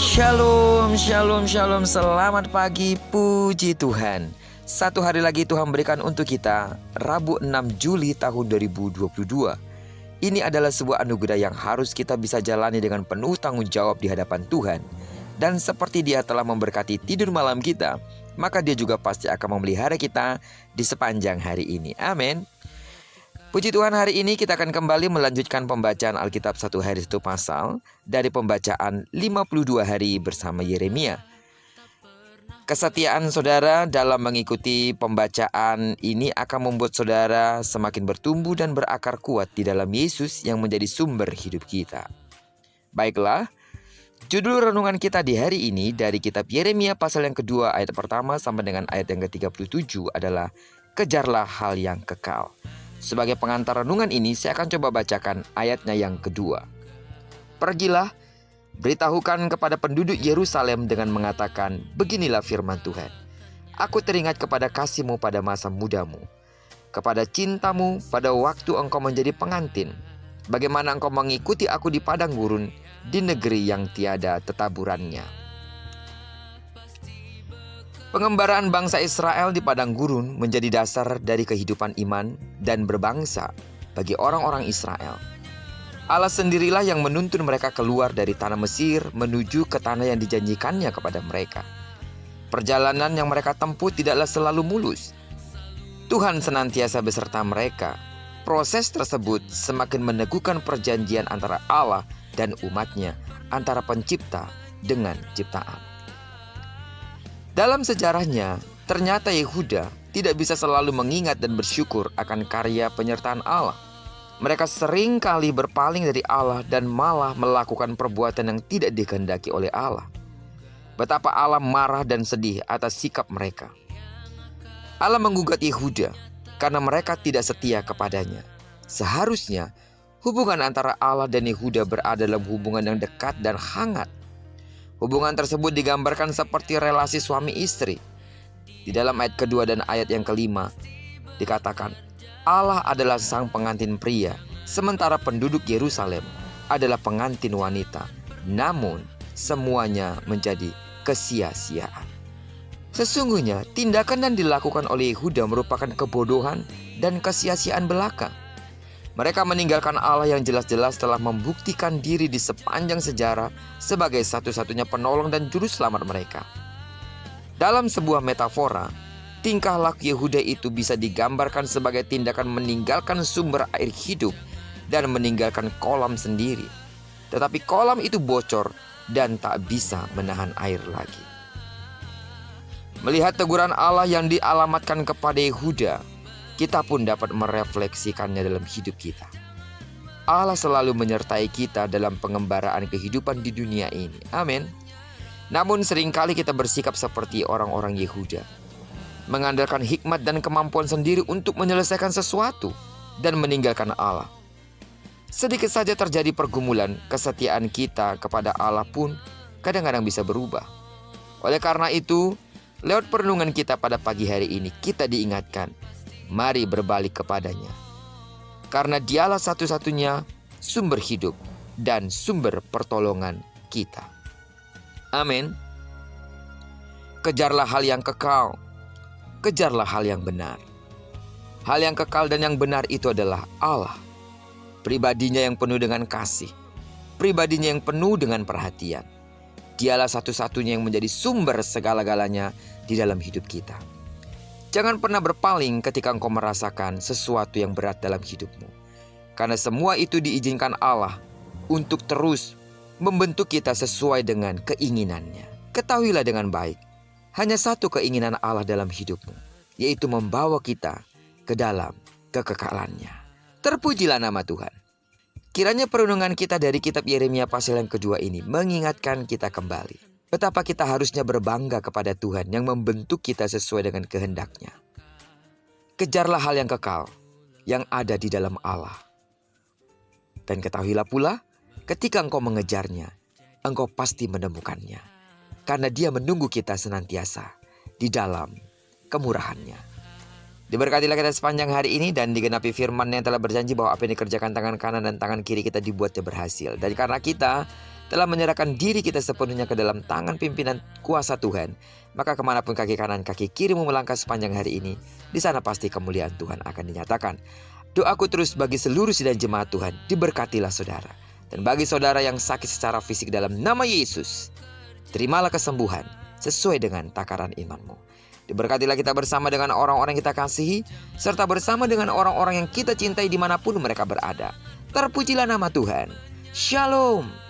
Shalom, shalom, shalom. Selamat pagi, puji Tuhan. Satu hari lagi Tuhan berikan untuk kita, Rabu 6 Juli tahun 2022. Ini adalah sebuah anugerah yang harus kita bisa jalani dengan penuh tanggung jawab di hadapan Tuhan. Dan seperti Dia telah memberkati tidur malam kita, maka Dia juga pasti akan memelihara kita di sepanjang hari ini. Amin. Puji Tuhan, hari ini kita akan kembali melanjutkan pembacaan Alkitab satu hari satu pasal dari pembacaan 52 hari bersama Yeremia. Kesetiaan saudara dalam mengikuti pembacaan ini akan membuat saudara semakin bertumbuh dan berakar kuat di dalam Yesus yang menjadi sumber hidup kita. Baiklah, judul renungan kita di hari ini dari kitab Yeremia pasal yang kedua ayat pertama sampai dengan ayat yang ke-37 adalah Kejarlah hal yang kekal. Sebagai pengantar renungan ini, saya akan coba bacakan ayatnya yang kedua. Pergilah, beritahukan kepada penduduk Yerusalem dengan mengatakan, beginilah firman Tuhan. Aku teringat kepada kasih-Mu pada masa mudamu, kepada cinta-Mu pada waktu engkau menjadi pengantin. Bagaimana engkau mengikuti aku di padang gurun, di negeri yang tiada tetaburannya. Pengembaraan bangsa Israel di padang gurun menjadi dasar dari kehidupan iman dan berbangsa bagi orang-orang Israel. Allah sendirilah yang menuntun mereka keluar dari tanah Mesir menuju ke tanah yang dijanjikannya kepada mereka. Perjalanan yang mereka tempuh tidaklah selalu mulus. Tuhan senantiasa beserta mereka. Proses tersebut semakin meneguhkan perjanjian antara Allah dan umatnya, antara pencipta dengan ciptaan. Dalam sejarahnya, ternyata Yehuda tidak bisa selalu mengingat dan bersyukur akan karya penyertaan Allah. Mereka sering kali berpaling dari Allah dan malah melakukan perbuatan yang tidak dikehendaki oleh Allah. Betapa Allah marah dan sedih atas sikap mereka. Allah menggugat Yehuda karena mereka tidak setia kepadanya. Seharusnya hubungan antara Allah dan Yehuda berada dalam hubungan yang dekat dan hangat. Hubungan tersebut digambarkan seperti relasi suami istri. Di dalam ayat kedua dan ayat yang kelima dikatakan, Allah adalah sang pengantin pria, sementara penduduk Yerusalem adalah pengantin wanita. Namun semuanya menjadi kesia-siaan. Sesungguhnya tindakan yang dilakukan oleh Yehuda merupakan kebodohan dan kesia-siaan belaka. Mereka meninggalkan Allah yang jelas-jelas telah membuktikan diri di sepanjang sejarah sebagai satu-satunya penolong dan juru selamat mereka. Dalam sebuah metafora, tingkah laku Yehuda itu bisa digambarkan sebagai tindakan meninggalkan sumber air hidup dan meninggalkan kolam sendiri. Tetapi kolam itu bocor dan tak bisa menahan air lagi. Melihat teguran Allah yang dialamatkan kepada Yehuda, kita pun dapat merefleksikannya dalam hidup kita. Allah selalu menyertai kita dalam pengembaraan kehidupan di dunia ini. Amin. Namun seringkali kita bersikap seperti orang-orang Yehuda, mengandalkan hikmat dan kemampuan sendiri untuk menyelesaikan sesuatu dan meninggalkan Allah. Sedikit saja terjadi pergumulan, kesetiaan kita kepada Allah pun kadang-kadang bisa berubah. Oleh karena itu, lewat perenungan kita pada pagi hari ini, kita diingatkan, mari berbalik kepadanya. Karena Dialah satu-satunya sumber hidup dan sumber pertolongan kita. Amin. Kejarlah hal yang kekal. Kejarlah hal yang benar. Hal yang kekal dan yang benar itu adalah Allah. Pribadinya yang penuh dengan kasih. Pribadinya yang penuh dengan perhatian. Dialah satu-satunya yang menjadi sumber segala-galanya di dalam hidup kita. Jangan pernah berpaling ketika engkau merasakan sesuatu yang berat dalam hidupmu. Karena semua itu diizinkan Allah untuk terus membentuk kita sesuai dengan keinginannya. Ketahuilah dengan baik, hanya satu keinginan Allah dalam hidupmu, yaitu membawa kita ke dalam kekekalannya. Terpujilah nama Tuhan. Kiranya perenungan kita dari kitab Yeremia pasal yang kedua ini mengingatkan kita kembali betapa kita harusnya berbangga kepada Tuhan yang membentuk kita sesuai dengan kehendak-Nya. Kejarlah hal yang kekal yang ada di dalam Allah. Dan ketahuilah pula, ketika engkau mengejarnya, engkau pasti menemukannya. Karena Dia menunggu kita senantiasa di dalam kemurahan-Nya. Diberkatilah kita sepanjang hari ini dan digenapi firman yang telah berjanji bahwa apa yang dikerjakan tangan kanan dan tangan kiri kita dibuatnya berhasil. Dan karena kita telah menyerahkan diri kita sepenuhnya ke dalam tangan pimpinan kuasa Tuhan, maka kemanapun kaki kanan kaki kirimu melangkah sepanjang hari ini, di sana pasti kemuliaan Tuhan akan dinyatakan. Doaku terus bagi seluruh sidang jemaat Tuhan, diberkatilah saudara. Dan bagi saudara yang sakit secara fisik dalam nama Yesus, terimalah kesembuhan sesuai dengan takaran imanmu. Diberkatilah kita bersama dengan orang-orang yang kita kasihi, serta bersama dengan orang-orang yang kita cintai dimanapun mereka berada. Terpujilah nama Tuhan. Shalom.